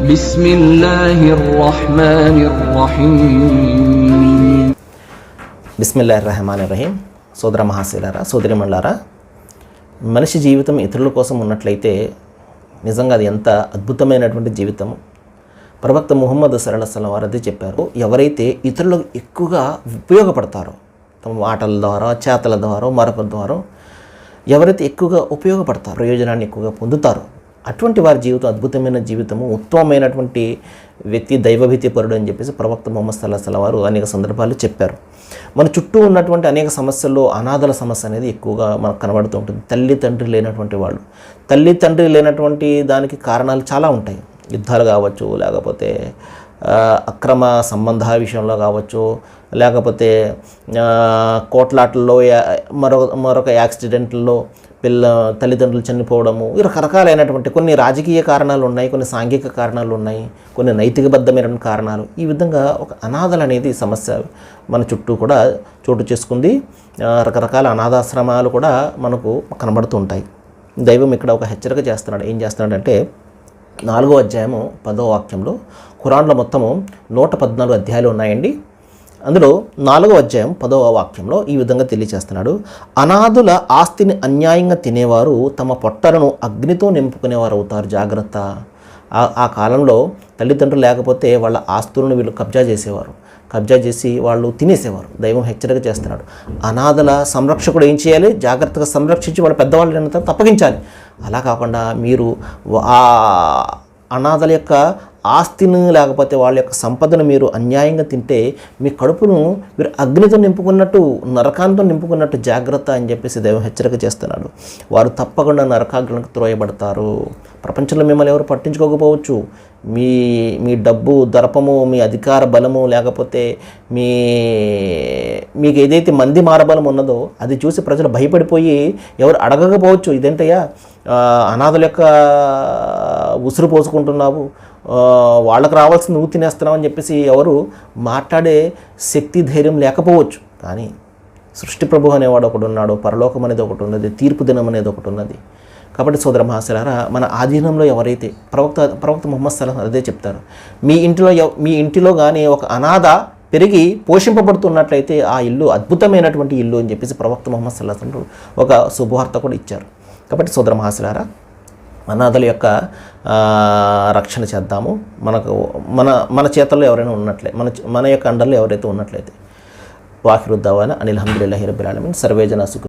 బిస్మిల్లాహిర్రహమానిర్రహీం. సోదర మహాశీలారా, సోదరిమణులారా, మనిషి జీవితం ఇతరుల కోసం ఉన్నట్లయితే నిజంగా అది ఎంత అద్భుతమైనటువంటి జీవితం. ప్రవక్త ముహమ్మద్ సల్లల్లాహు అలైహి వసల్లం వారు అదే చెప్పారు. ఎవరైతే ఇతరులకు ఎక్కువగా ఉపయోగపడతారో, తమ మాటల ద్వారా, చేతల ద్వారా, మరొకరి ద్వారా ఎవరైతే ఎక్కువగా ఉపయోగపడతారో, ప్రయోజనాన్ని ఎక్కువగా పొందుతారో, అటువంటి వారి జీవితం అద్భుతమైన జీవితము, ఉత్తమమైనటువంటి వ్యక్తి, దైవభీతిపరుడు అని చెప్పేసి ప్రవక్త ముహమ్మద్ సల్లల్లాహు అలైహి వసల్లం వారు అనేక సందర్భాలు చెప్పారు. మన చుట్టూ ఉన్నటువంటి అనేక సమస్యల్లో అనాథల సమస్య అనేది ఎక్కువగా మనకు కనబడుతూ ఉంటుంది. తల్లి తండ్రి లేనటువంటి వాళ్ళు, తల్లి తండ్రి లేనటువంటి దానికి కారణాలు చాలా ఉంటాయి. యుద్ధాలు కావచ్చు, లేకపోతే అక్రమ సంబంధ విషయంలో కావచ్చు, లేకపోతే కోట్లాటల్లో, మరొక యాక్సిడెంట్లో తల్లిదండ్రులు చనిపోవడము, రకరకాలైనటువంటి కొన్ని రాజకీయ కారణాలు ఉన్నాయి, కొన్ని సాంఘిక కారణాలు ఉన్నాయి, కొన్ని నైతికబద్ధమైన కారణాలు. ఈ విధంగా ఒక అనాథలు అనేది సమస్య మన చుట్టూ కూడా చోటు చేసుకుంది. రకరకాల అనాథాశ్రమాలు కూడా మనకు కనబడుతూ ఉంటాయి. దైవం ఇక్కడ ఒక హెచ్చరిక చేస్తున్నాడు. ఏం చేస్తున్నాడంటే 4వ అధ్యాయము 10వ వాక్యంలో, ఖురాన్లో మొత్తము 114 అధ్యాయాలు ఉన్నాయండి. అందులో 4వ అధ్యాయం 10వ వాక్యంలో ఈ విధంగా తెలియజేస్తున్నాడు. అనాథుల ఆస్తిని అన్యాయంగా తినేవారు తమ పొట్టలను అగ్నితో నింపుకునేవారు అవుతారు, జాగ్రత్త. ఆ కాలంలో తల్లిదండ్రులు లేకపోతే వాళ్ళ ఆస్తులను వీళ్ళు కబ్జా చేసి వాళ్ళు తినేసేవారు. దైవం హెచ్చరిక చేస్తున్నాడు. అనాథల సంరక్షకుడు ఏం చేయాలి? జాగ్రత్తగా సంరక్షించి వాళ్ళ పెద్దవాళ్ళని తప్పగించాలి. అలా కాకుండా మీరు ఆ అనాథల యొక్క ఆస్తిని, లేకపోతే వాళ్ళ యొక్క సంపదను మీరు అన్యాయంగా తింటే మీ కడుపును మీరు అగ్నితో నింపుకున్నట్టు, నరకాంతో నింపుకున్నట్టు, జాగ్రత్త అని చెప్పేసి దైవం హెచ్చరిక చేస్తున్నాడు. వారు తప్పకుండా నరకాగ్నికి త్రోయబడతారు. ప్రపంచంలో మిమ్మల్ని ఎవరు పట్టించుకోకపోవచ్చు. మీ డబ్బు, దర్పము, మీ అధికార బలము, లేకపోతే మీకు ఏదైతే మంది మారబలం ఉన్నదో అది చూసి ప్రజలు భయపడిపోయి ఎవరు అడగకపోవచ్చు. ఇదేంటయ్యా అనాథల యొక్క ఉసురు పోసుకుంటున్నావు, వాళ్ళకు రావాల్సిన నువ్వు తినేస్తున్నావు అని చెప్పేసి ఎవరు మాట్లాడే శక్తి, ధైర్యం లేకపోవచ్చు. కానీ సృష్టి ప్రభు అనేవాడు ఒకడు ఉన్నాడు, పరలోకం అనేది ఒకటి ఉన్నది, తీర్పు దినం అనేది ఒకటి ఉన్నది. కాబట్టి సోదర మహాశయులారా, మన ఆధీనంలో ఎవరైతే ప్రవక్త ముహమ్మద్ సల్లల్లాహు అదే చెప్తారు. మీ ఇంటిలో కానీ ఒక అనాథ పెరిగి పోషింపబడుతున్నట్లయితే ఆ ఇల్లు అద్భుతమైనటువంటి ఇల్లు అని చెప్పేసి ప్రవక్త ముహమ్మద్ సల్లల్లాహు అలైహి వసల్లం ఒక శుభవార్త కూడా ఇచ్చారు. కాబట్టి సోదర మహాశయులారా, అనాథల యొక్క రక్షణ చేద్దాము. మన చేతల్లో ఎవరైనా మన యొక్క అండర్లో ఎవరైతే ఉన్నట్లయితే. వాఖిరు దవానా అనిల్ హమ్దులిల్లాహి రబ్బిల్ ఆలమీన్. సర్వేజన సుఖ